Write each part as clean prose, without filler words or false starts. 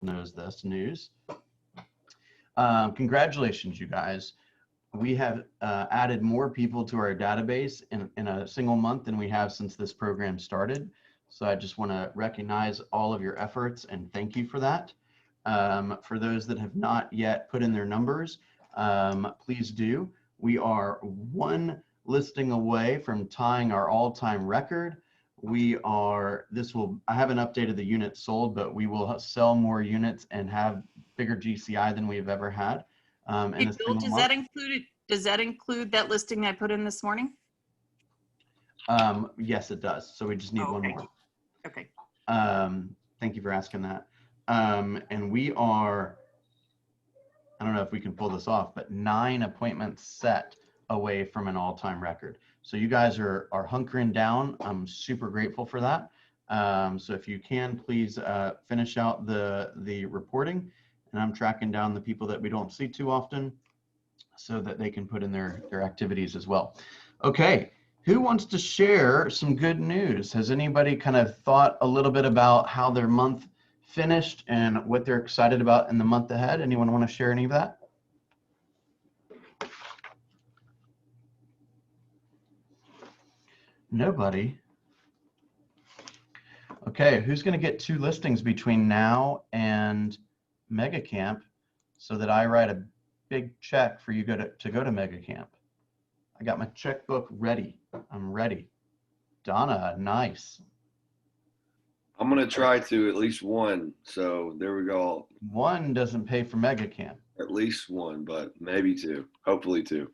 knows this news. Congratulations, you guys. We have added more people to our database in a single month than we have since this program started. So I just want to recognize all of your efforts and thank you for that. For those that have not yet put in their numbers, please do. We are one listing away from tying our all-time record. I haven't updated the units sold, but we will sell more units and have bigger GCI than we've ever had in a Bill, single month. does that include that listing I put in this morning? Yes, it does. So we just need one more. Okay. Thank you for asking that. And we are, I don't know if we can pull this off, but 9 appointments set away from an all-time record. So you guys are hunkering down. I'm super grateful for that. So if you can, please finish out the reporting, and I'm tracking down the people that we don't see too often so that they can put in their activities as well. Okay, who wants to share some good news? Has anybody kind of thought a little bit about how their month finished and what they're excited about in the month ahead? Anyone want to share any of that? Nobody. Okay, who's going to get 2 listings between now and Mega Camp so that I write a big check for you to go to Mega Camp? I got my checkbook ready. I'm ready. Donna, nice. I'm going to try to at least one. So there we go. 1 doesn't pay for Mega Camp. At least 1, but maybe 2. Hopefully 2.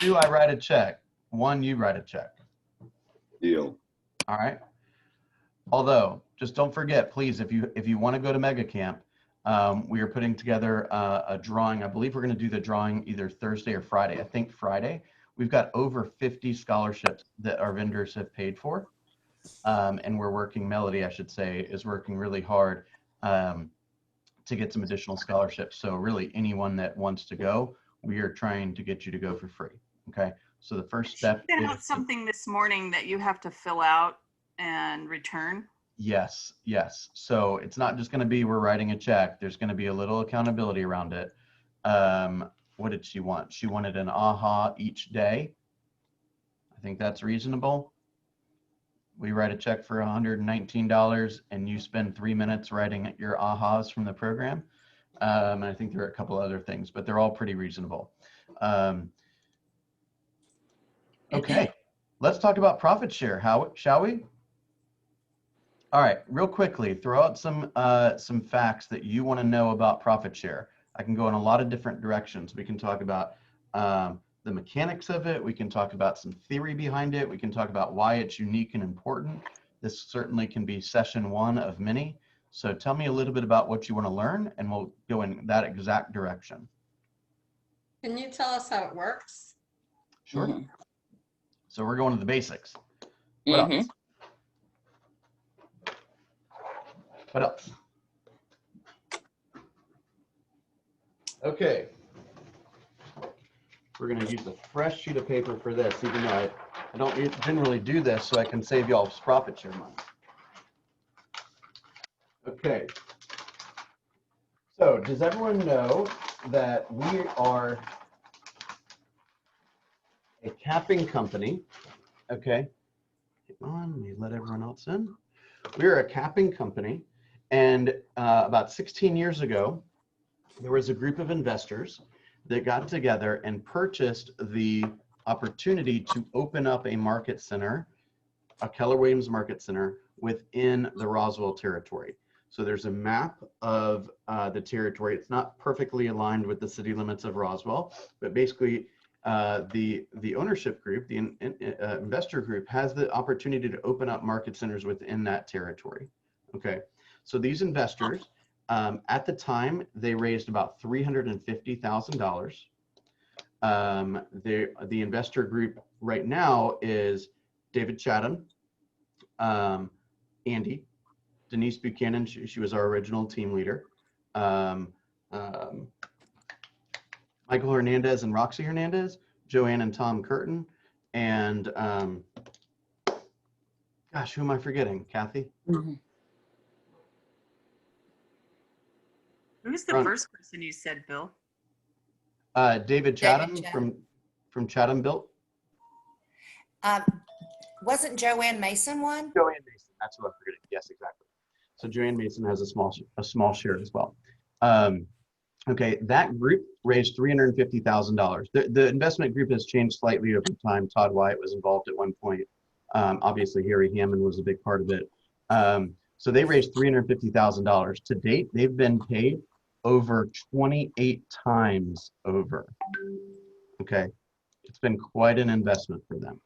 2, I write a check. 1, you write a check. Deal. All right. Although, just don't forget, please, if you want to go to Mega Camp, we are putting together a drawing. I believe we're going to do the drawing either Thursday or Friday. I think Friday. We've got over 50 scholarships that our vendors have paid for. And we're working, Melody, I should say, is working really hard to get some additional scholarships. So really anyone that wants to go, we are trying to get you to go for free. Okay. So the first step is something this morning that you have to fill out and return. Yes. So it's not just going to be we're writing a check. There's going to be a little accountability around it. What did she want? She wanted an AHA each day. I think that's reasonable. We write a check for $119 and you spend 3 minutes writing your AHAs from the program. And I think there are a couple other things, but they're all pretty reasonable. Okay, let's talk about profit share. Shall we? All right, real quickly, throw out some facts that you want to know about profit share. I can go in a lot of different directions. We can talk about the mechanics of it. We can talk about some theory behind it. We can talk about why it's unique and important. This certainly can be session 1 of many. So tell me a little bit about what you want to learn, and we'll go in that exact direction. Can you tell us how it works? Sure. Mm-hmm. So we're going to the basics. What else? What else? Okay. We're going to use a fresh sheet of paper for this, even though I don't generally do this, so I can save y'all's profit share money. Okay. So does everyone know that we are a capping company? Okay. Hang on, let me let everyone else in. We're a capping company, and about 16 years ago, there was a group of investors that got together and purchased the opportunity to open up a market center, a Keller Williams market center within the Roswell territory. So there's a map of the territory. It's not perfectly aligned with the city limits of Roswell, but basically the ownership group, the investor group, has the opportunity to open up market centers within that territory. Okay, so these investors, at the time, they raised about $350,000. The investor group right now is David Chatham, Andy, Denise Buchanan, she was our original team leader, Michael Hernandez and Roxy Hernandez, Joanne and Tom Curtin, and gosh, who am I forgetting? Kathy? Mm-hmm. Who's the Run. first person you said, Bill? David Chatham Chatham. from Chatham Built. Wasn't Joanne Mason one? Joanne Mason, that's what I'm forgetting. Yes, exactly. So Joanne Mason has a small share as well. Okay, that group raised $350,000. The investment group has changed slightly over time. Todd Wyatt was involved at one point. Obviously, Harry Hammond was a big part of it. So they raised $350,000. To date, they've been paid over 28 times over. Okay, it's been quite an investment for them.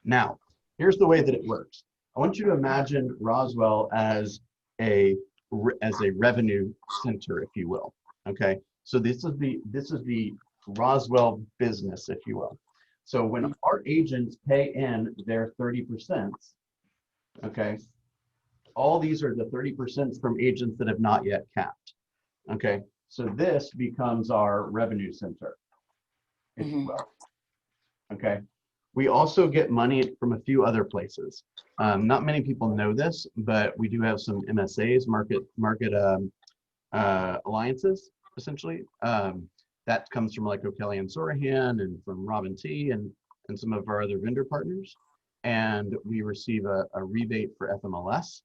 Now, here's the way that it works. I want you to imagine Roswell as a revenue center, if you will. Okay, so this is the Roswell business, if you will. So when our agents pay in their 30%, okay, all these are the 30% from agents that have not yet capped. Okay, so this becomes our revenue center, if you will. Okay, we also get money from a few other places. Not many people know this, but we do have some MSAs, market alliances, essentially. That comes from like O'Kelly and Sorahan and from Robin T and some of our other vendor partners. And we receive a rebate for FMLS.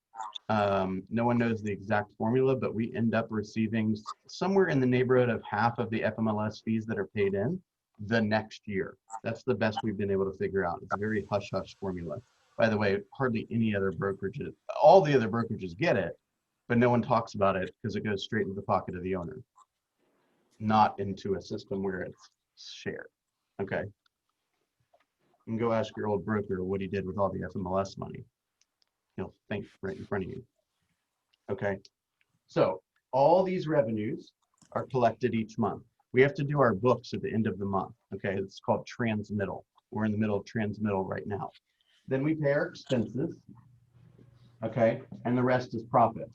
No one knows the exact formula, but we end up receiving somewhere in the neighborhood of half of the FMLS fees that are paid in the next year. That's the best we've been able to figure out. It's a very hush-hush formula. By the way, hardly any other brokerages, all the other brokerages get it, but no one talks about it because it goes straight into the pocket of the owner, not into a system where it's shared. Okay. You can go ask your old broker what he did with all the FMLS money. He'll think right in front of you. Okay. So all these revenues are collected each month. We have to do our books at the end of the month. Okay. It's called transmittal. We're in the middle of transmittal right now. Then we pay our expenses. Okay. And the rest is profit.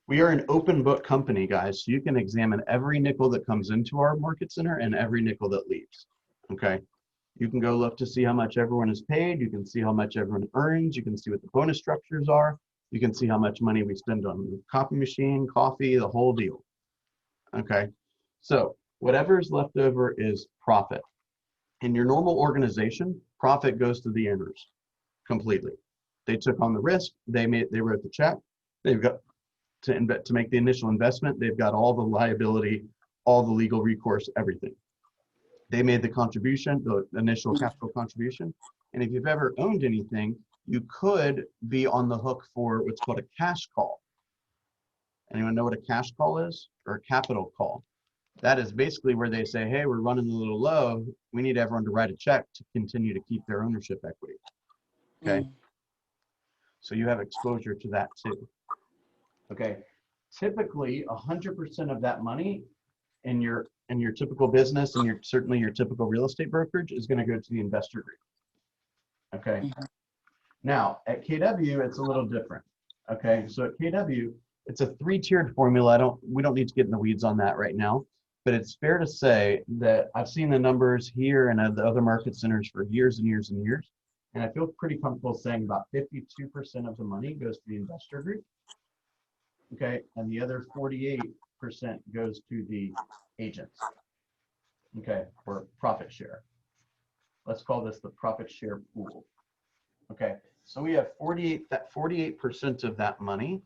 We are an open book company, guys. So you can examine every nickel that comes into our market center and every nickel that leaves. Okay. You can go look to see how much everyone is paid. You can see how much everyone earns. You can see what the bonus structures are. You can see how much money we spend on the copy machine, coffee, the whole deal. Okay. So whatever is left over is profit. In your normal organization, profit goes to the owners completely. They took on the risk. They wrote the check. They've got to make the initial investment. They've got all the liability, all the legal recourse, everything. They made the contribution, the initial capital contribution. And if you've ever owned anything, you could be on the hook for what's called a cash call. Anyone know what a cash call is? Or a capital call? That is basically where they say, hey, we're running a little low. We need everyone to write a check to continue to keep their ownership equity. Okay. So you have exposure to that too. Okay. Typically 100% of that money in your typical business and certainly your typical real estate brokerage is going to go to the investor group. Okay. Now at KW, it's a little different. Okay. So at KW, it's a 3-tiered formula. We don't need to get in the weeds on that right now, but it's fair to say that I've seen the numbers here and at the other market centers for years and years and years. And I feel pretty comfortable saying about 52% of the money goes to the investor group. Okay. And the other 48% goes to the agents. Okay. Or profit share. Let's call this the profit share pool. Okay. So we have 48% of that money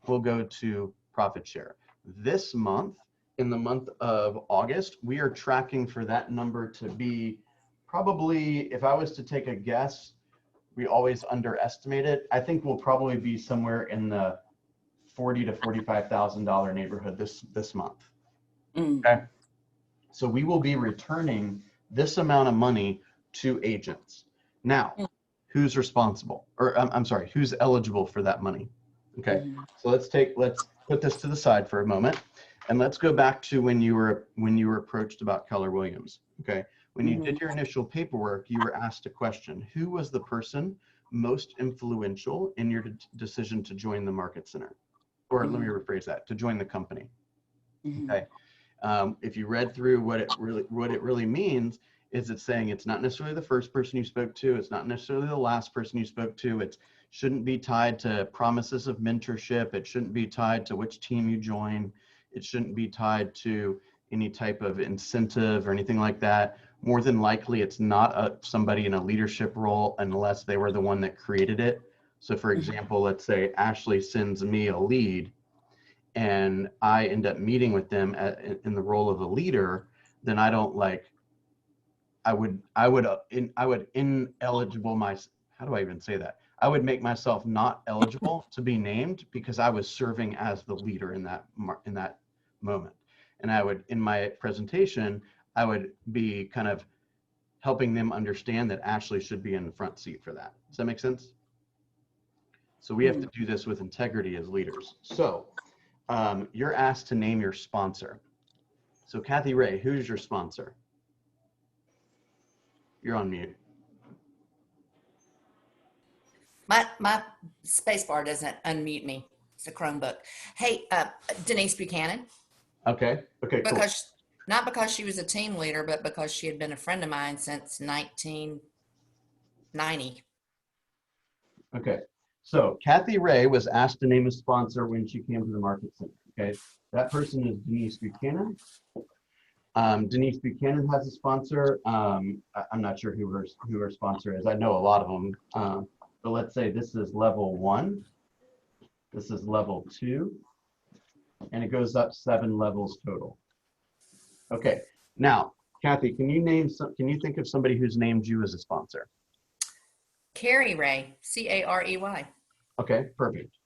will go to profit share. This month, in the month of August, we are tracking for that number to be probably, if I was to take a guess, we always underestimate it. I think we'll probably be somewhere in the $40,000 to $45,000 neighborhood this month. Okay. So we will be returning this amount of money to agents. Now, who's responsible? Or I'm sorry, who's eligible for that money? Okay. So let's put this to the side for a moment, and let's go back to when you were approached about Keller Williams. Okay. When you did your initial paperwork, you were asked a question: who was the person most influential in your decision to join the market center? Or let me rephrase that: to join the company. Okay. If you read through what it really means, is it's saying it's not necessarily the first person you spoke to, it's not necessarily the last person you spoke to, it shouldn't be tied to promises of mentorship, it shouldn't be tied to which team you join, It shouldn't be tied to any type of incentive or anything like that. More than likely, it's not somebody in a leadership role unless they were the one that created it. So for example, let's say Ashley sends me a lead and I end up meeting with them in the role of a leader, then I don't like, I would ineligible how do I even say that? I would make myself not eligible to be named because I was serving as the leader in that moment. And I would, in my presentation, I would be kind of helping them understand that Ashley should be in the front seat for that. Does that make sense? So we have to do this with integrity as leaders. So you're asked to name your sponsor. So Kathy Ray, who's your sponsor? You're on mute. My space bar doesn't unmute me. It's a Chromebook. Hey, Denise Buchanan, Okay, cool. not because she was a team leader, but because she had been a friend of mine since 1990. Okay, so Kathy Ray was asked to name a sponsor when she came to the Market Center. Okay, that person is Denise Buchanan. Denise Buchanan has a sponsor. I'm not sure who her sponsor is. I know a lot of them. But let's say this is level 1. This is level 2. And it goes up 7 levels total. Okay, now, Kathy, can you think of somebody who's named you as a sponsor? Carrie Ray, Carey. Okay, perfect.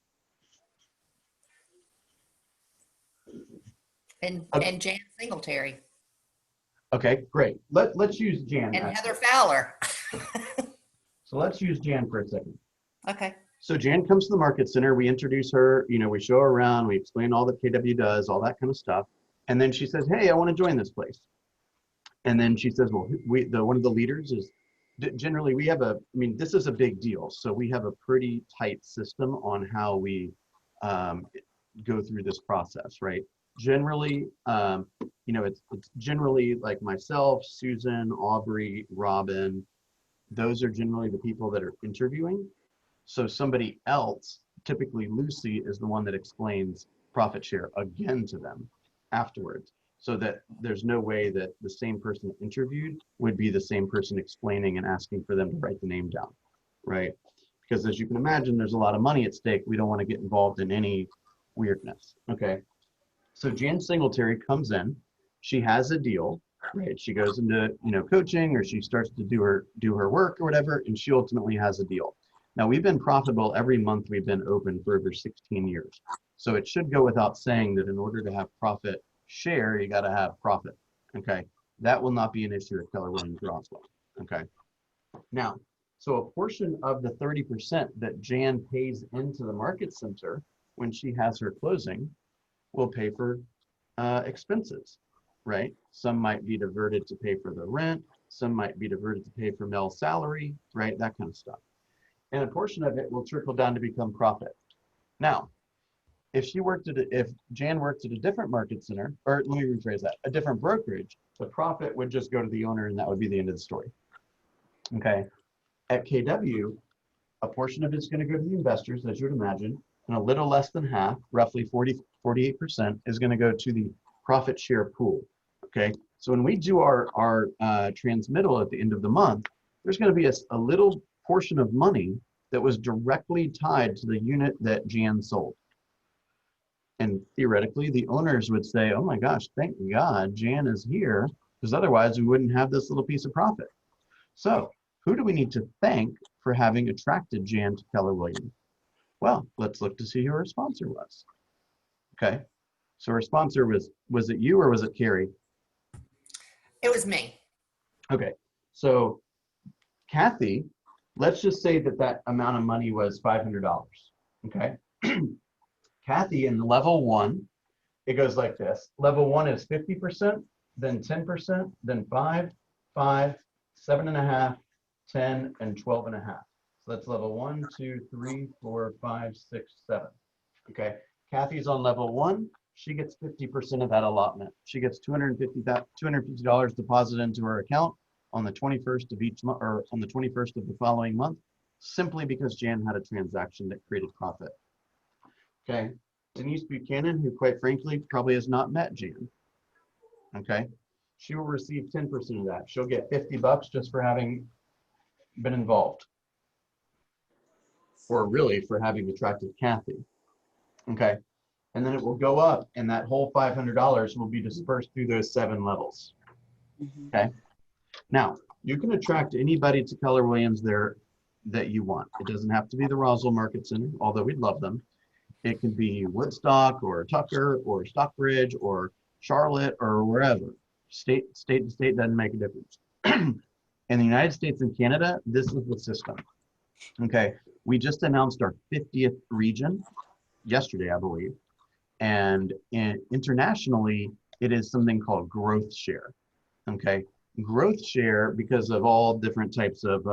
And Jan Singletary. Okay, great. Let's use Jan. And Heather Fowler. So let's use Jan for a second. Okay. So Jan comes to the Market Center. We introduce her. We show her around. We explain all that KW does, all that kind of stuff. And then she says, "Hey, I want to join this place." And then she says, "Well, one of the leaders is generally we have this is a big deal. So we have a pretty tight system on how we go through this process, right? Generally, it's generally like myself, Susan, Aubrey, Robin. Those are generally the people that are interviewing. So somebody else, typically Lucy, is the one that explains profit share again to them afterwards, so that there's no way that the same person interviewed would be the same person explaining and asking for them to write the name down, right? Because as you can imagine, there's a lot of money at stake. We don't want to get involved in any weirdness, okay? So Jan Singletary comes in, she has a deal, right? She goes into coaching, or she starts to do her work or whatever, and she ultimately has a deal. Now we've been profitable every month we've been open for over 16 years. So it should go without saying that in order to have profit share, you got to have profit. Okay, that will not be an issue at Keller Williams Roswell. Okay, now so a portion of the 30% that Jan pays into the Market Center when she has her closing will pay for expenses. Right? Some might be diverted to pay for the rent. Some might be diverted to pay for Mel's salary, right? That kind of stuff. And a portion of it will trickle down to become profit. Now, if Jan worked at a different Market Center, or let me rephrase that, a different brokerage, the profit would just go to the owner and that would be the end of the story. Okay. At KW, a portion of it's going to go to the investors, as you would imagine, and a little less than half, roughly 48%, is going to go to the profit share pool. Okay, so when we do our transmittal at the end of the month, there's going to be a little portion of money that was directly tied to the unit that Jan sold. And theoretically, the owners would say, "Oh my gosh, thank God Jan is here, because otherwise we wouldn't have this little piece of profit." So who do we need to thank for having attracted Jan to Keller Williams? Well, let's look to see who her sponsor was. Okay, so her sponsor was it you or was it Carrie? It was me. Okay, so Kathy, let's just say that amount of money was $500. Okay, Kathy in level 1, it goes like this. Level 1 is 50%, then 10%, then 5, 7.5, 10, and 12.5. So that's level 1, 2, 3, 4, 5, 6, 7. Okay, Kathy's on level 1. She gets 50% of that allotment. She gets $250 deposited into her account on the 21st of each month, or on the 21st of the following month, simply because Jan had a transaction that created profit. Okay. Denise Buchanan, who quite frankly probably has not met Jan. Okay. She will receive 10% of that. She'll get $50 just for having been involved. Or really for having attracted Kathy. Okay. And then it will go up, and that whole $500 will be dispersed through those 7 levels. Okay. Now, you can attract anybody to Keller Williams there that you want. It doesn't have to be the Roswell Market Center, although we'd love them. It can be Woodstock or Tucker or Stockbridge or Charlotte or wherever. State to state doesn't make a difference. In the United States and Canada, this is the system. Okay. We just announced our 50th region yesterday, I believe. And internationally, it is something called growth share. Okay. Growth share, because of all different types of,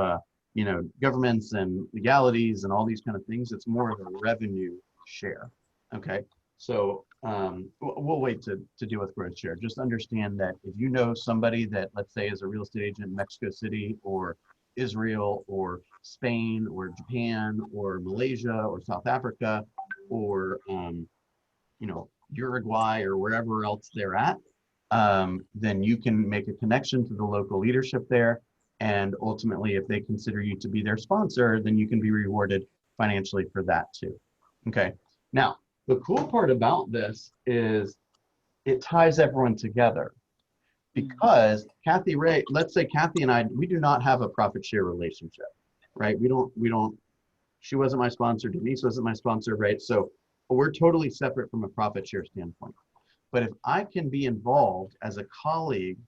governments and legalities and all these kind of things, it's more of a revenue share. Okay. So we'll wait to deal with growth share. Just understand that if you know somebody that, let's say, is a real estate agent in Mexico City or Israel or Spain or Japan or Malaysia or South Africa or, Uruguay or wherever else they're at, then you can make a connection to the local leadership there. And ultimately, if they consider you to be their sponsor, then you can be rewarded financially for that too. Okay. Now, the cool part about this is it ties everyone together, because Kathy Ray, let's say Kathy and I, we do not have a profit share relationship, right? We don't, she wasn't my sponsor, Denise wasn't my sponsor, right? So we're totally separate from a profit share standpoint. But if I can be involved as a colleague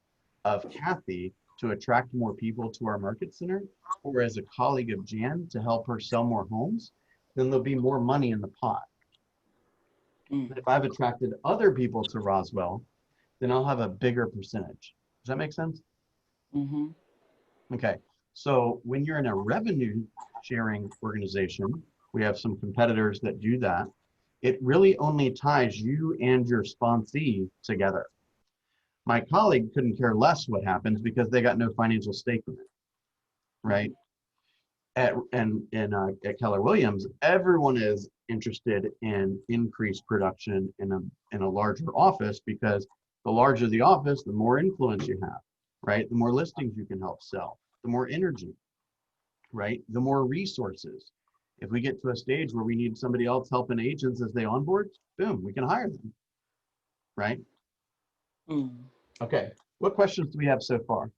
of Kathy to attract more people to our market center, or as a colleague of Jan to help her sell more homes, then there'll be more money in the pot. But if I've attracted other people to Roswell, then I'll have a bigger percentage. Does that make sense? Okay. So when you're in a revenue sharing organization, we have some competitors that do that. It really only ties you and your sponsee together. My colleague couldn't care less what happens because they got no financial stake in it, right? At Keller Williams, everyone is interested in increased production in a larger office, because the larger the office, the more influence you have, right? The more listings you can help sell, the more energy, right? The more resources. If we get to a stage where we need somebody else helping agents as they onboard, boom, we can hire them, right? Okay, what questions do we have so far?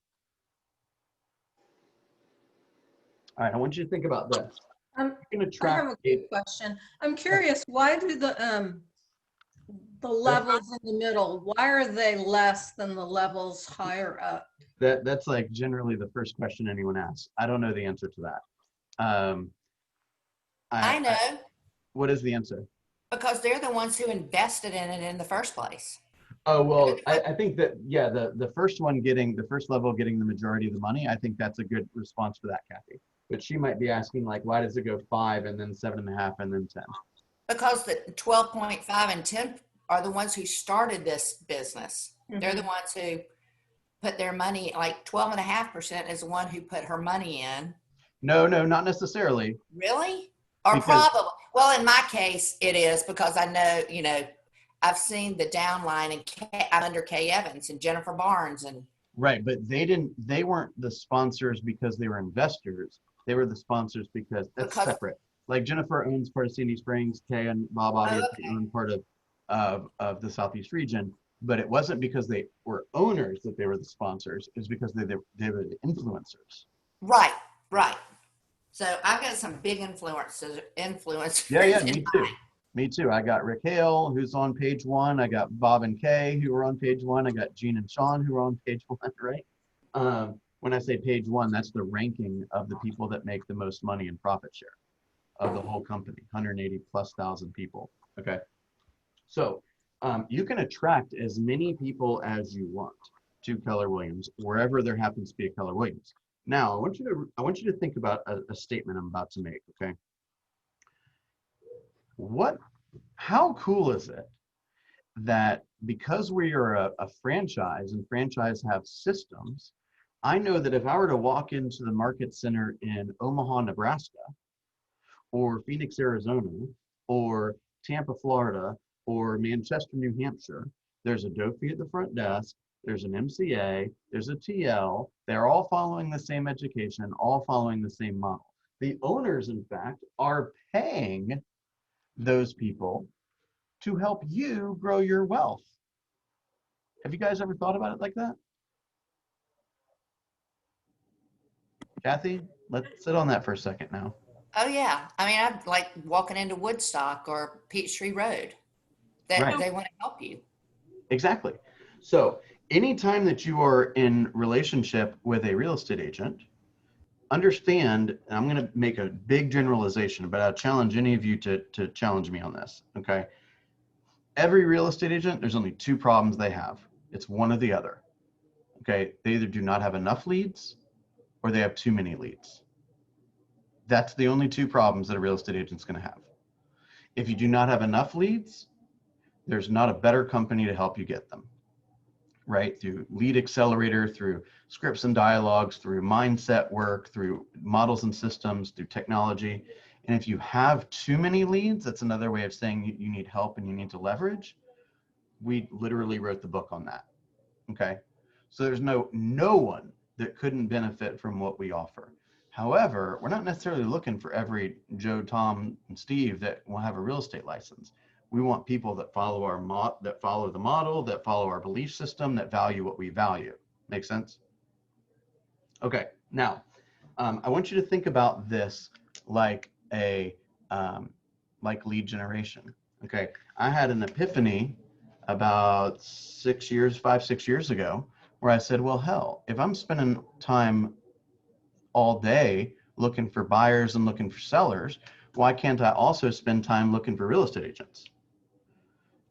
All right, I want you to think about this. I'm You're going to I have track a quick question. I'm curious, why do the levels in the middle, why are they less than the levels higher up? that's like generally the first question anyone asks. I don't know the answer to that. I know, What is the answer? because they're the ones who invested in it in the first place. Oh, well, I think that, yeah, the first one getting, the first level getting the majority of the money, I think that's a good response for that, Kathy. But she might be asking, like, why does it go 5 and then 7.5 and then 10? Because the 12.5 and 10 are the ones who started this business. They're the ones who put their money, like 12.5% is the one who put her money in. No, not necessarily. Really? Or Because- probably. Well, in my case, it is, because I know, I've seen the downline, and I'm under Kay Evans and Jennifer Barnes and. Right, but they weren't the sponsors because they were investors. They were the sponsors because that's separate. Like Jennifer owns part of Sandy Springs, Kay and Bob obviously own part of the Southeast region, but it wasn't because they were owners that they were the sponsors. It was because they were the influencers. Right. So I've got some big influencers. Yeah, me too. I got Rick Hale, who's on page 1. I got Bob and Kay, who are on page 1. I got Gene and Sean, who are on page 1, right? When I say page 1, that's the ranking of the people that make the most money in profit share of the whole company, 180,000+ people. Okay. So you can attract as many people as you want to Keller Williams, wherever there happens to be a Keller Williams. Now, I want you to think about a statement I'm about to make, okay? How cool is it that because we are a franchise and franchise have systems, I know that if I were to walk into the market center in Omaha, Nebraska, or Phoenix, Arizona, or Tampa, Florida, or Manchester, New Hampshire, there's a DOFI at the front desk, there's an MCA, there's a TL. They're all following the same education, all following the same model. The owners, in fact, are paying those people to help you grow your wealth. Have you guys ever thought about it like that? Kathy, let's sit on that for a second now. Oh yeah. I mean, I'm like walking into Woodstock or Peachtree Road. That Right. they want to help you. Exactly. So anytime that you are in relationship with a real estate agent, understand, and I'm going to make a big generalization, but I'll challenge any of you to challenge me on this, okay? Every real estate agent, there's only two problems they have. It's one or the other, okay? They either do not have enough leads or they have too many leads. That's the only two problems that a real estate agent's going to have. If you do not have enough leads, there's not a better company to help you get them, right? Through lead accelerator, through scripts and dialogues, through mindset work, through models and systems, through technology. And if you have too many leads, that's another way of saying you need help and you need to leverage. We literally wrote the book on that, okay? So there's no one that couldn't benefit from what we offer. However, we're not necessarily looking for every Joe, Tom, and Steve that will have a real estate license. We want people that follow our that follow the model, that follow our belief system, that value what we value. Make sense? Okay. Now, I want you to think about this like a like lead generation. Okay. I had an epiphany about 5, 6 years ago, where I said, well, hell, if I'm spending time all day looking for buyers and looking for sellers, why can't I also spend time looking for real estate agents?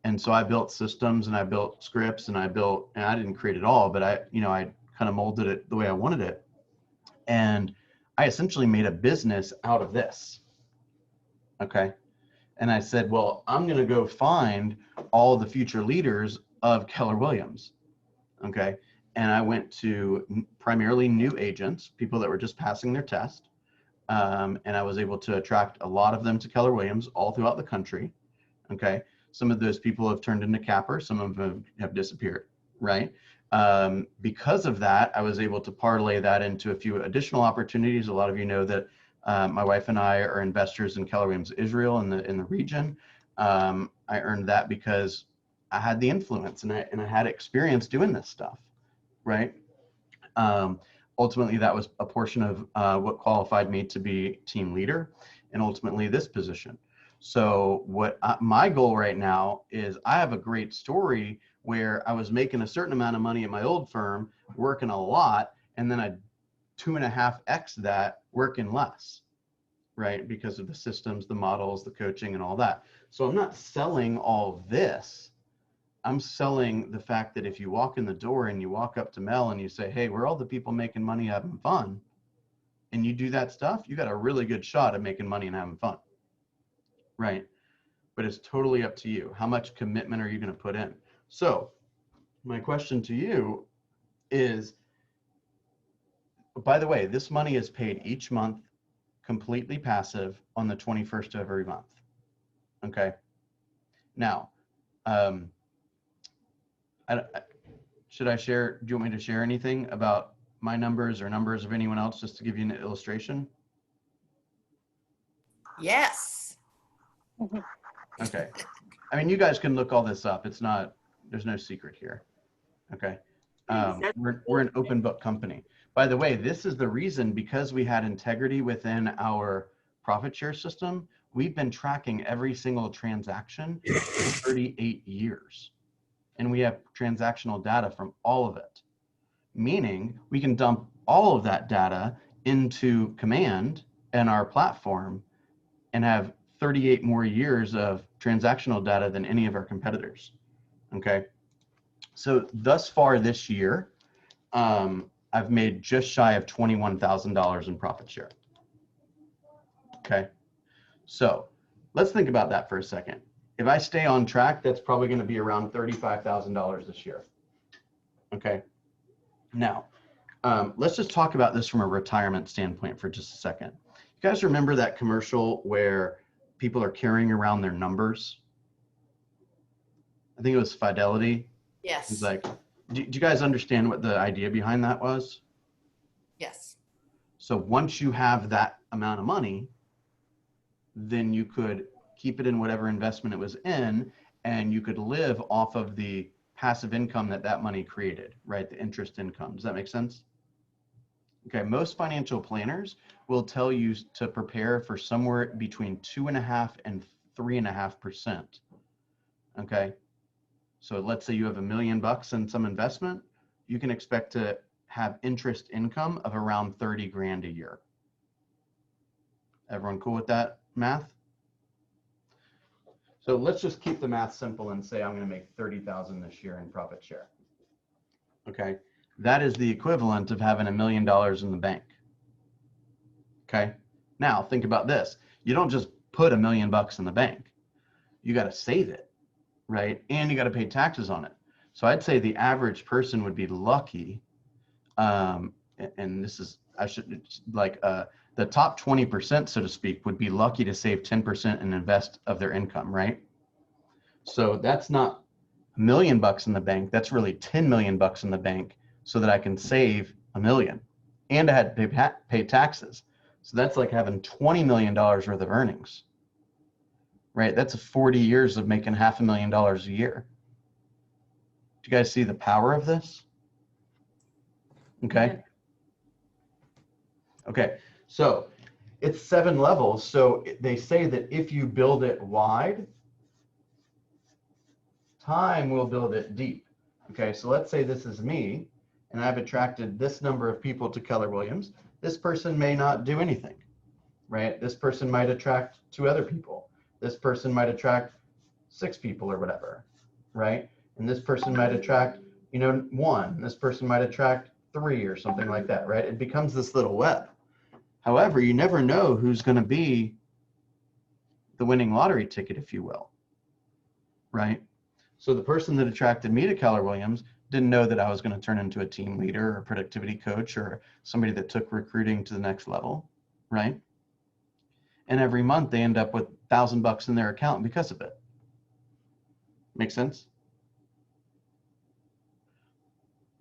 And so I built systems and I built scripts and I didn't create it all, but I kind of molded it the way I wanted it. And I essentially made a business out of this. Okay. And I said, well, I'm going to go find all the future leaders of Keller Williams. Okay. And I went to primarily new agents, people that were just passing their test. And I was able to attract a lot of them to Keller Williams all throughout the country. Okay. Some of those people have turned into cappers. Some of them have disappeared, right? Because of that, I was able to parlay that into a few additional opportunities. A lot of you know that my wife and I are investors in Keller Williams Israel in the region. I earned that because I had the influence and I had experience doing this stuff, right? Ultimately, that was a portion of what qualified me to be team leader and ultimately this position. So my goal right now is I have a great story where I was making a certain amount of money at my old firm, working a lot, and then I 2.5x that working less, right? Because of the systems, the models, the coaching, and all that. So I'm not selling all this. I'm selling the fact that if you walk in the door and you walk up to Mel and you say, hey, we're all the people making money, having fun, and you do that stuff, you got a really good shot at making money and having fun. Right. But it's totally up to you. How much commitment are you going to put in? So my question to you is, by the way, this money is paid each month, completely passive on the 21st of every month. Okay. Now, should I share, do you want me to share anything about my numbers or numbers of anyone else just to give you an illustration? Yes. Okay. I mean, you guys can look all this up. It's not, there's no secret here. Okay. We're an open book company. By the way, this is the reason, because we had integrity within our profit share system, we've been tracking every single transaction for 38 years. And we have transactional data from all of it, meaning we can dump all of that data into Command and our platform and have 38 more years of transactional data than any of our competitors. Okay. So thus far this year, I've made just shy of $21,000 in profit share. Okay. So let's think about that for a second. If I stay on track, that's probably going to be around $35,000 this year. Okay. Now, let's just talk about this from a retirement standpoint for just a second. You guys remember that commercial where people are carrying around their numbers I think it was Fidelity. Yes. He's like, do you guys understand what the idea behind that was? Yes. So once you have that amount of money, then you could keep it in whatever investment it was in, and you could live off of the passive income that money created, right? The interest income. Does that make sense? Okay, most financial planners will tell you to prepare for somewhere between 2.5% and 3.5%. Okay, so let's say you have $1 million in some investment, you can expect to have interest income of around 30 grand a year. Everyone cool with that math? So let's just keep the math simple and say I'm going to make 30,000 this year in profit share. Okay, that is the equivalent of having $1 million in the bank. Okay, now think about this. You don't just put $1 million in the bank. You got to save it, right? And you got to pay taxes on it. So I'd say the average person would be lucky. And this is, the top 20%, so to speak, would be lucky to save 10% and invest of their income, right? So that's not $1 million in the bank. That's really $10 million in the bank so that I can save $1 million. And I had to pay taxes. So that's like having $20 million worth of earnings, right? That's 40 years of making $500,000 a year. Do you guys see the power of this? Okay. Okay. So it's 7 levels. So they say that if you build it wide, time will build it deep. Okay. So let's say this is me and I've attracted this number of people to Keller Williams. This person may not do anything, right? This person might attract 2 other people. This person might attract 6 people or whatever, right? And this person might attract, 1. This person might attract 3 or something like that, right? It becomes this little web. However, you never know who's going to be the winning lottery ticket, if you will, right? So the person that attracted me to Keller Williams didn't know that I was going to turn into a team leader or a productivity coach or somebody that took recruiting to the next level, right? And every month they end up with $1,000 in their account because of it. Make sense?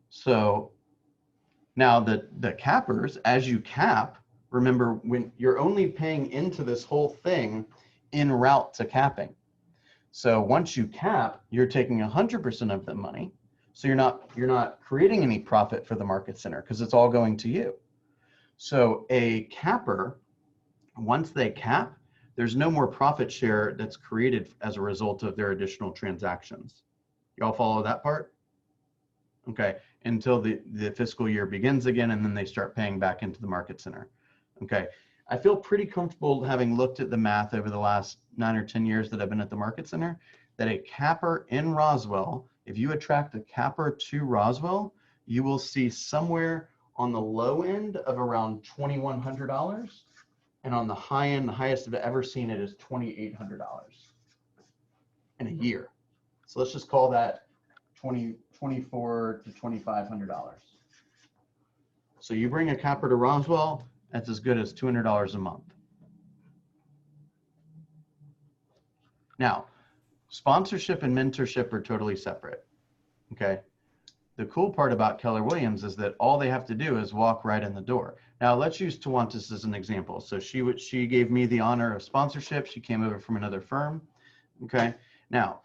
So now the cappers, as you cap, remember when you're only paying into this whole thing en route to capping. So once you cap, you're taking 100% of the money. So you're not creating any profit for the market center because it's all going to you. So a capper, once they cap, there's no more profit share that's created as a result of their additional transactions. Y'all follow that part? Okay, until the fiscal year begins again, and then they start paying back into the market center. Okay, I feel pretty comfortable having looked at the math over the last 9 or 10 years that I've been at the market center, that a capper in Roswell, if you attract a capper to Roswell, you will see somewhere on the low end of around $2,100. And on the high end, the highest I've ever seen it is $2,800 in a year. So let's just call that $2,400 to $2,500. So you bring a capper to Roswell, that's as good as $200 a month. Now, sponsorship and mentorship are totally separate. Okay. The cool part about Keller Williams is that all they have to do is walk right in the door. Now let's use Tawantis as an example. So she gave me the honor of sponsorship. She came over from another firm. Okay. Now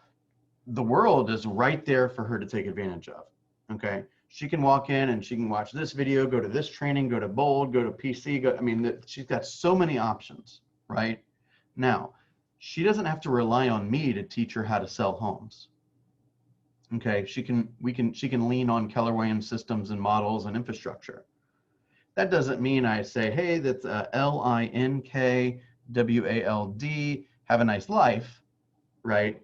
the world is right there for her to take advantage of. Okay. She can walk in and she can watch this video, go to this training, go to Bold, go to PC. She's got so many options, right? Now, she doesn't have to rely on me to teach her how to sell homes. Okay, she can lean on Keller Williams systems and models and infrastructure. That doesn't mean I say, hey, that's LINKWALD, have a nice life, right?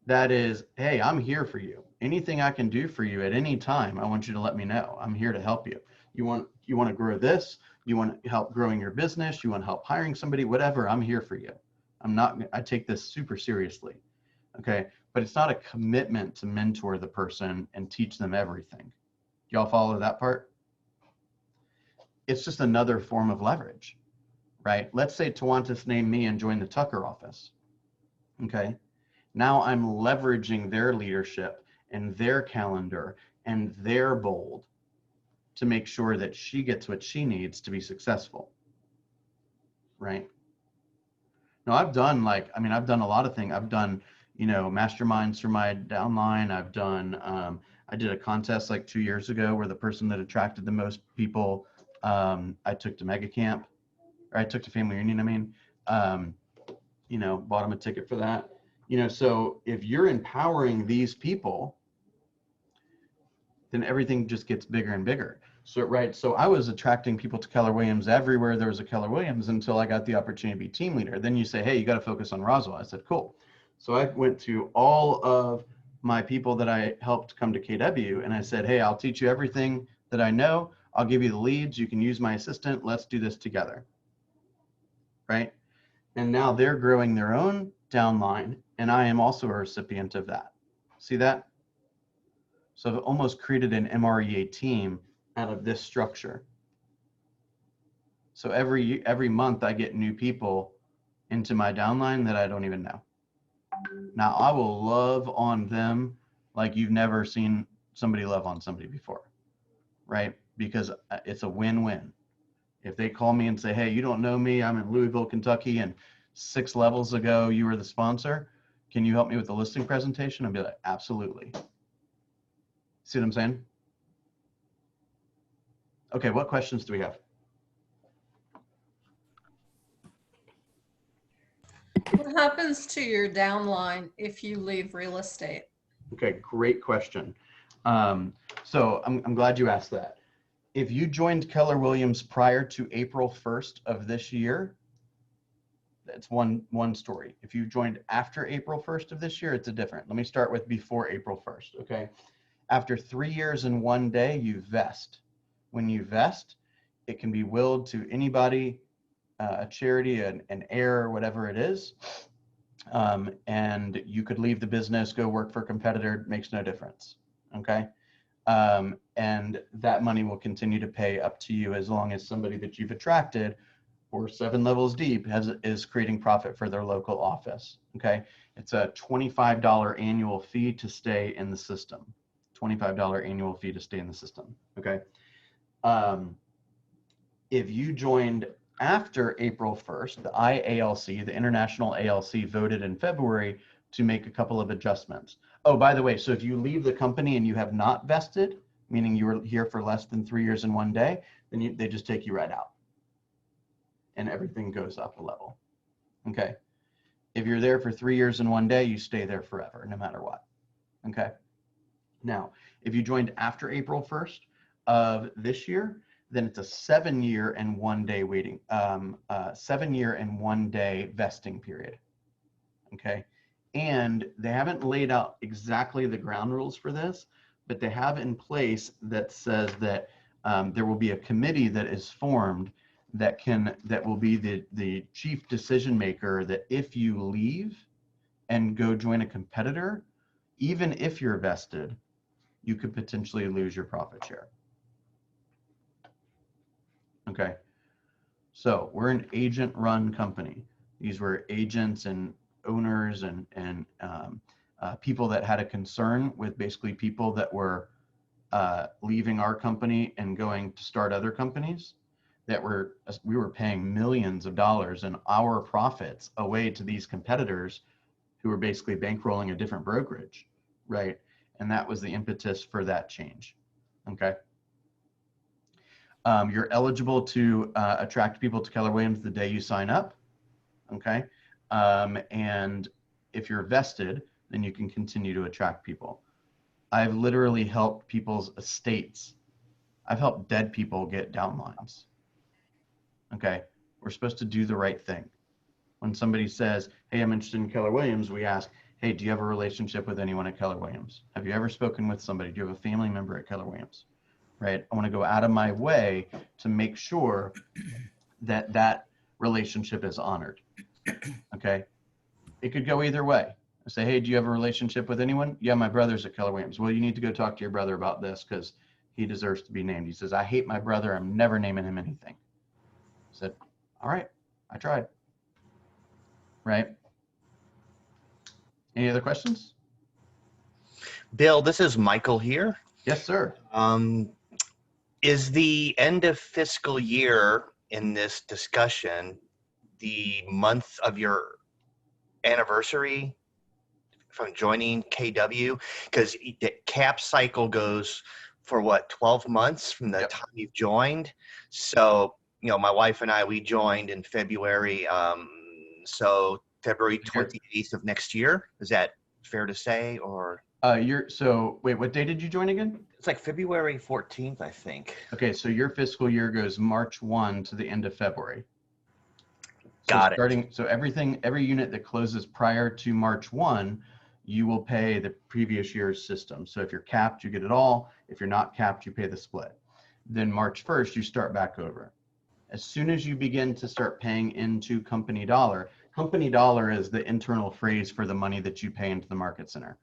That is, hey, I'm here for you. Anything I can do for you at any time, I want you to let me know. I'm here to help you. You want to grow this, you want help growing your business, you want help hiring somebody, whatever, I'm here for you. I take this super seriously. Okay, but it's not a commitment to mentor the person and teach them everything. Y'all follow that part? It's just another form of leverage, right? Let's say Tawantis named me and joined the Tucker office. Okay, Now I'm leveraging their leadership and their calendar and their bold to make sure that she gets what she needs to be successful. Right? No, I've done I've done a lot of things. I've done, masterminds for my downline. I've done, I did a contest like 2 years ago where the person that attracted the most people, I took to Mega Camp, or I took to Family Reunion, bought them a ticket for that. So if you're empowering these people, then everything just gets bigger and bigger. So I was attracting people to Keller Williams everywhere there was a Keller Williams until I got the opportunity to be team leader. Then you say, hey, you got to focus on Roswell. I said, cool. So I went to all of my people that I helped come to KW, and I said, hey, I'll teach you everything that I know. I'll give you the leads. You can use my assistant. Let's do this together. Right? And now they're growing their own downline, and I am also a recipient of that. See that? So I've almost created an MREA team out of this structure. So every month I get new people into my downline that I don't even know. Now I will love on them like you've never seen somebody love on somebody before, right? Because it's a win-win. If they call me and say, hey, you don't know me, I'm in Louisville, Kentucky, and 6 levels ago you were the sponsor, can you help me with the listing presentation? I'll be like, absolutely. See what I'm saying? Okay, what questions do we have? What happens to your downline if you leave real estate? Okay, great question. So I'm glad you asked that. If you joined Keller Williams prior to April 1st of this year, that's one story. If you joined after April 1st of this year, it's a different. Let me start with before April 1st, okay? After 3 years and 1 day, you vest. When you vest, it can be willed to anybody, a charity, an heir, whatever it is. And you could leave the business, go work for a competitor, makes no difference, okay? And that money will continue to pay up to you as long as somebody that you've attracted or 7 levels deep is creating profit for their local office, okay? It's a $25 annual fee to stay in the system. $25 annual fee to stay in the system, okay? If you joined after April 1st, the IALC, the International ALC, voted in February to make a couple of adjustments. Oh, by the way, so if you leave the company and you have not vested, meaning you were here for less than 3 years and 1 day, then they just take you right out. And everything goes up a level, okay? If you're there for 3 years and 1 day, you stay there forever, no matter what, okay? Now, if you joined after April 1st of this year, then it's a 7 year and 1 day waiting, 7 year and 1 day vesting period, okay? And they haven't laid out exactly the ground rules for this, but they have in place that says that there will be a committee that is formed that will be the chief decision maker, that if you leave and go join a competitor, even if you're vested, you could potentially lose your profit share. Okay, so we're an agent-run company. These were agents and owners and people that had a concern with basically people that were leaving our company and going to start other companies. We were paying millions of dollars in our profits away to these competitors who were basically bankrolling a different brokerage, right? And that was the impetus for that change, okay? You're eligible to attract people to Keller Williams the day you sign up, okay? And if you're vested, then you can continue to attract people. I've literally helped people's estates. I've helped dead people get downlines, okay? We're supposed to do the right thing. When somebody says, hey, I'm interested in Keller Williams, we ask, hey, do you have a relationship with anyone at Keller Williams? Have you ever spoken with somebody? Do you have a family member at Keller Williams? Right? I want to go out of my way to make sure that that relationship is honored. Okay? It could go either way. I say, hey, do you have a relationship with anyone? Yeah, my brother's at Keller Williams. Well, you need to go talk to your brother about this because he deserves to be named. He says, I hate my brother. I'm never naming him anything. I said, all right, I tried. Right? Any other questions? Bill, this is Michael here. Yes, sir. Is the end of fiscal year in this discussion the month of your anniversary from joining KW? Because the cap cycle goes for what, 12 months from the Yep. time you've joined. So, you know, my wife and I, we joined in February. So February 28th of next year. Is that fair to say? Or Wait, what day did you join again? it's like February 14th, I think. Okay, so your fiscal year goes March 1 to the end of February. Got it. So every unit that closes prior to March 1, you will pay the previous year's system. So if you're capped, you get it all. If you're not capped, you pay the split. Then March 1st, you start back over. As soon as you begin to start paying into company dollar is the internal phrase for the money that you pay into the market center.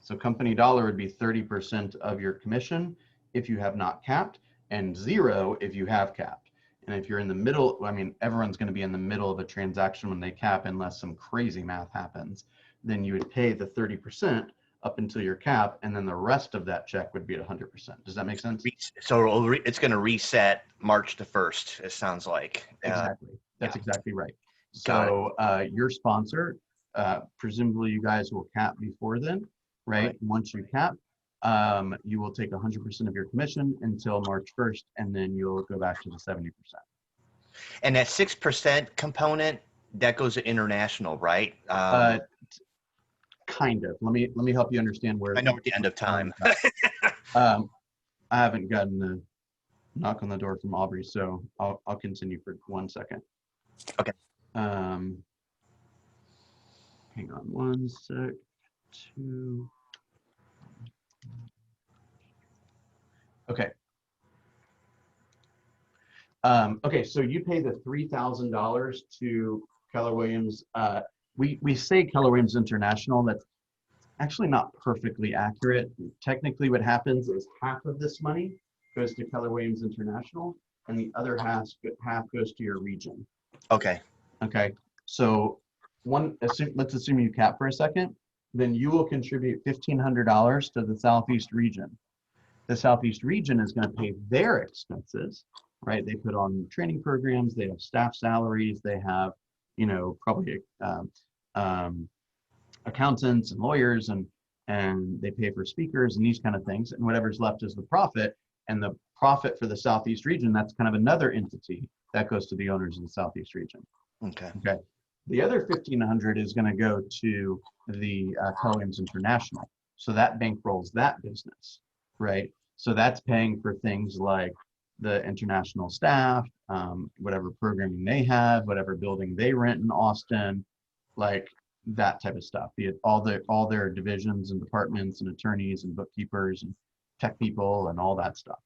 So company dollar would be 30% of your commission if you have not capped, and 0 if you have capped. And if you're in the middle, I mean, everyone's going to be in the middle of a transaction when they cap unless some crazy math happens, then you would pay the 30% up until your cap, and then the rest of that check would be at 100%. Does that make sense? So it's going to reset March the 1st, it sounds like. Exactly. That's yeah. exactly right. Got So your sponsor, presumably you guys will cap before then, right? Right. Once you cap, you will take 100% of your commission until March 1st, and then you'll go back to the 70%. And that 6% component, that goes to international, right? Kind of. Let me help you understand where. I know at the end of time. I haven't gotten the knock on the door from Aubrey, so I'll continue for 1 second. Okay. Hang on 1 sec. 2. Okay. Okay, so you pay the $3,000 to Keller Williams. We say Keller Williams International. That's actually not perfectly accurate. Technically, what happens is half of this money goes to Keller Williams International, and the other half goes to your region. Okay. Okay, so let's assume you cap for a second, then you will contribute $1,500 to the Southeast region. The Southeast region is going to pay their expenses, right? They put on training programs, they have staff salaries, they have, probably accountants and lawyers, and they pay for speakers and these kind of things, and whatever's left is the profit. And the profit for the Southeast region, that's kind of another entity that goes to the owners of the Southeast region. Okay. Okay. The other $1,500 is going to go to the Keller Williams International. So that bankrolls that business, right? So that's paying for things like the international staff, whatever programming they have, whatever building they rent in Austin, like that type of stuff. Be it all their divisions and departments and attorneys and bookkeepers and tech people and all that stuff.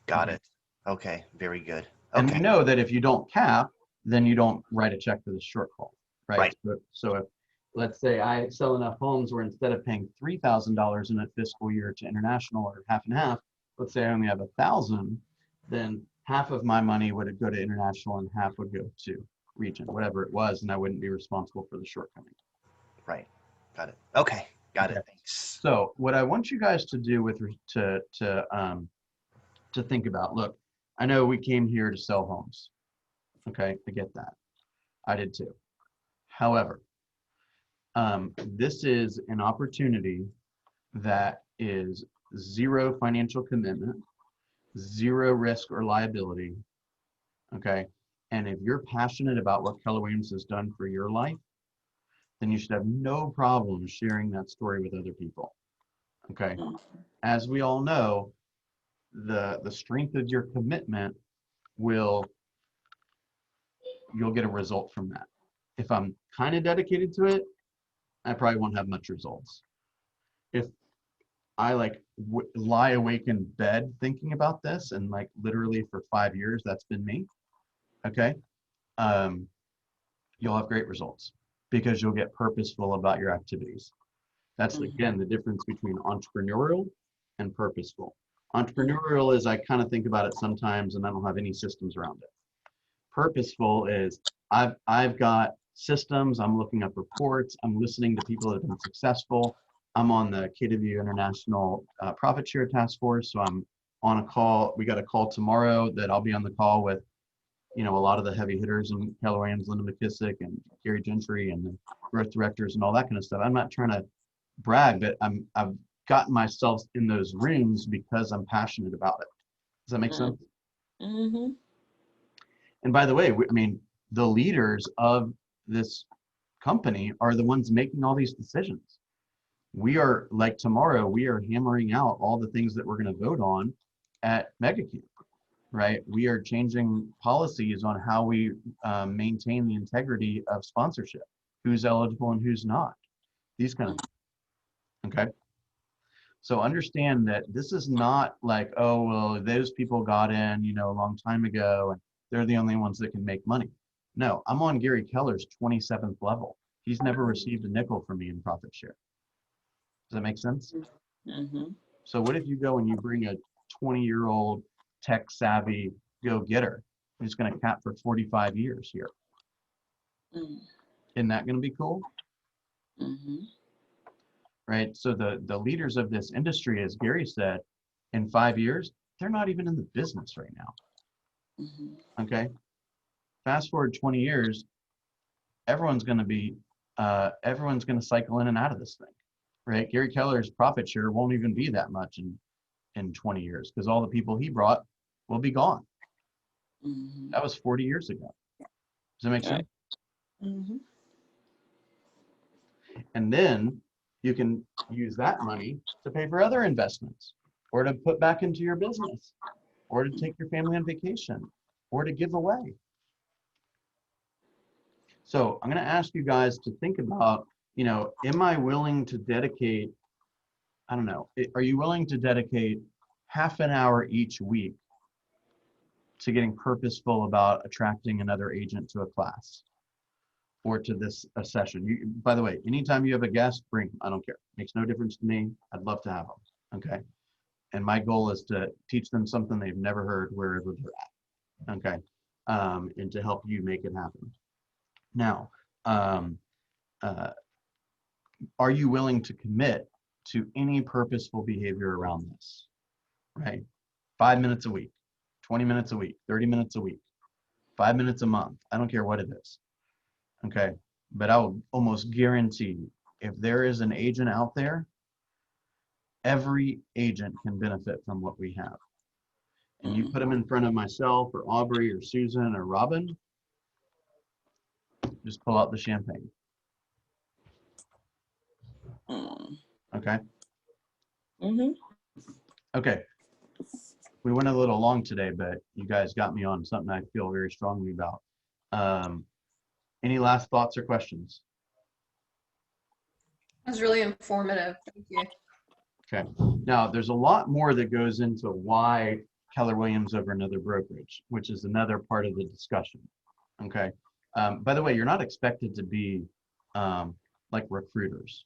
Got it. Okay. Very good. Okay. And we know that if you don't cap, then you don't write a check for the shortfall, right? So if, let's say I sell enough homes where instead of paying $3,000 in a fiscal year to international or half and half, let's say I only have 1,000, then half of my money would go to international and half would go to region, whatever it was, and I wouldn't be responsible for the shortcoming. Right. Got it. Okay. Got it. Thanks. So what I want you guys to do to think about, look, I know we came here to sell homes. Okay, I get that. I did too. However, this is an opportunity that is 0 financial commitment, 0 risk or liability. Okay, and if you're passionate about what Keller Williams has done for your life, then you should have no problem sharing that story with other people. Okay, as we all know, the strength of your commitment you'll get a result from that. If I'm kind of dedicated to it, I probably won't have much results. If I lie awake in bed thinking about this, and literally for 5 years, that's been me. Okay. You'll have great results because you'll get purposeful about your activities. That's again, the difference between entrepreneurial and purposeful. Entrepreneurial is I kind of think about it sometimes and I don't have any systems around it. Purposeful is I've got systems. I'm looking up reports. I'm listening to people that have been successful. I'm on the KW International Profit Share Task Force. So I'm on a call. We got a call tomorrow that I'll be on the call with, a lot of the heavy hitters and Keller Williams, Linda McKissick, and Gary Gentry, and the growth directors and all that kind of stuff. I'm not trying to brag, but I've gotten myself in those rooms because I'm passionate about it. Does that make sense? Mm-hmm. And by the way, the leaders of this company are the ones making all these decisions. We are, like tomorrow, we are hammering out all the things that we're going to vote on at MegaCamp, right? We are changing policies on how we maintain the integrity of sponsorship, who's eligible and who's not, these kind of things, okay? So understand that this is not like, oh, well, those people got in, a long time ago, and they're the only ones that can make money. No, I'm on Gary Keller's 27th level. He's never received a nickel from me in profit share. Does that make sense? Mm-hmm. So what if you go and you bring a 20-year-old tech savvy go-getter who's going to cap for 45 years here? Isn't that going to be cool? Mm-hmm. Right? So the leaders of this industry, as Gary said, in 5 years, they're not even in the business right now. Mm-hmm. Okay? Fast forward 20 years, everyone's going to cycle in and out of this thing, right? Gary Keller's profit share won't even be that much in 20 years because all the people he brought will be gone. Mm-hmm. That was 40 years ago. Does that make sense? Mm-hmm. And then you can use that money to pay for other investments or to put back into your business or to take your family on vacation or to give away. So I'm going to ask you guys to think about, am I willing to dedicate, are you willing to dedicate half an hour each week to getting purposeful about attracting another agent to a class or to a session? By the way, anytime you have a guest, bring them. I don't care. Makes no difference to me. I'd love to have them. Okay. And my goal is to teach them something they've never heard wherever they're at. Okay. And to help you make it happen. Now, are you willing to commit to any purposeful behavior around this, right? 5 minutes a week, 20 minutes a week, 30 minutes a week, 5 minutes a month. I don't care what it is, okay? But I will almost guarantee you, if there is an agent out there, every agent can benefit from what we have. And you put them in front of myself or Aubrey or Susan or Robin, just pull out the champagne, okay? Mm-hmm. Okay. We went a little long today, but you guys got me on something I feel very strongly about. Any last thoughts or questions? That was really informative. Thank you. Okay. Now, there's a lot more that goes into why Keller Williams over another brokerage, which is another part of the discussion. Okay. By the way, you're not expected to be like recruiters.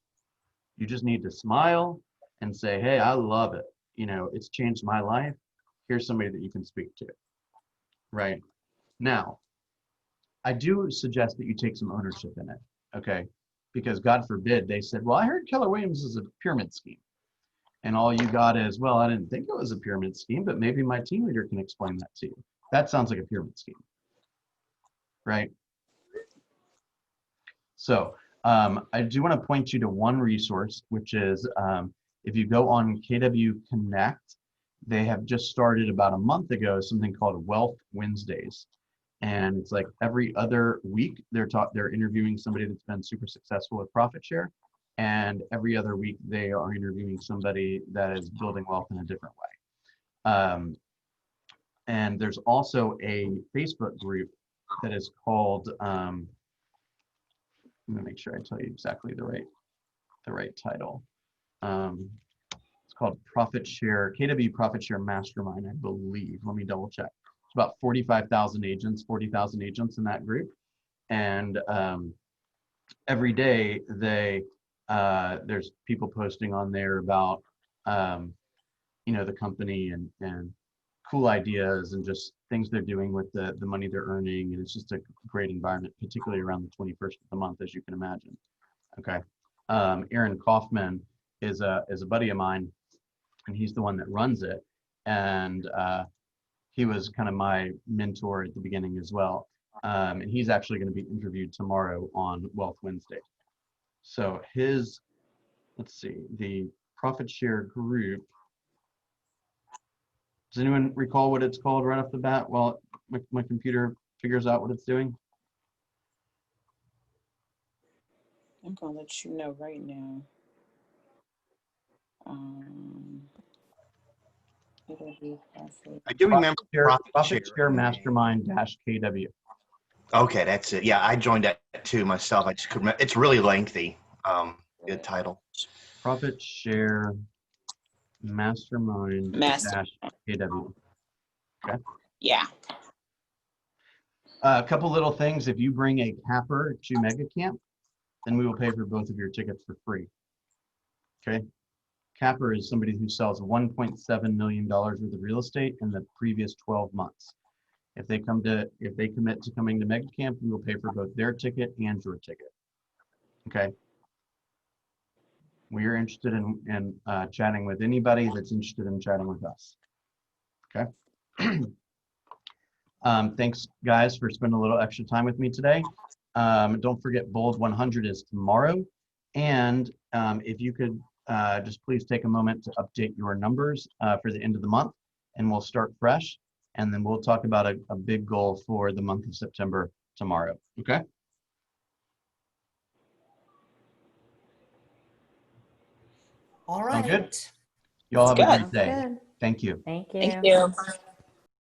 You just need to smile and say, hey, I love it. It's changed my life. Here's somebody that you can speak to. Right. Now, I do suggest that you take some ownership in it. Okay. Because God forbid they said, well, I heard Keller Williams is a pyramid scheme. And all you got is, well, I didn't think it was a pyramid scheme, but maybe my team leader can explain that to you. That sounds like a pyramid scheme. Right. So I do want to point you to one resource, which is if you go on KW Connect, they have just started about a month ago something called Wealth Wednesdays. And it's like every other week they're interviewing somebody that's been super successful with profit share. And every other week they are interviewing somebody that is building wealth in a different way. And there's also a Facebook group that is called, I'm gonna make sure I tell you exactly the right title. It's called Profit Share, KW Profit Share Mastermind, I believe. Let me double check. It's about 45,000 agents, 40,000 agents in that group. And every day there's people posting on there about, the company and cool ideas and just things they're doing with the money they're earning. And it's just a great environment, particularly around the 21st of the month, as you can imagine. Okay. Aaron Kaufman is a buddy of mine, and he's the one that runs it. And he was kind of my mentor at the beginning as well. And he's actually going to be interviewed tomorrow on Wealth Wednesday. So his, let's see, the profit share group. Does anyone recall what it's called right off the bat while my computer figures out what it's doing? I'm gonna let you know right now. It'll be profit. I do remember Profit Share Mastermind -KW. Okay, that's it. Yeah, I joined that too myself. I just couldn't. It's really lengthy. Good title. Profit Share Mastermind Master. -KW. Okay. Yeah. A couple little things. If you bring a capper to Mega Camp, then we will pay for both of your tickets for free. Okay. Capper is somebody who sells $1.7 million worth of real estate in the previous 12 months. If they commit to coming to Mega Camp, we will pay for both their ticket and your ticket. Okay. We are interested in chatting with anybody that's interested in chatting with us. Okay. Thanks, guys, for spending a little extra time with me today. Don't forget, Bold 100 is tomorrow. And if you could just please take a moment to update your numbers for the end of the month, and we'll start fresh. And then we'll talk about a big goal for the month of September tomorrow. Okay? All Sound right. good? Y'all have a Good. great day. Thank you. Thank you. Thank you.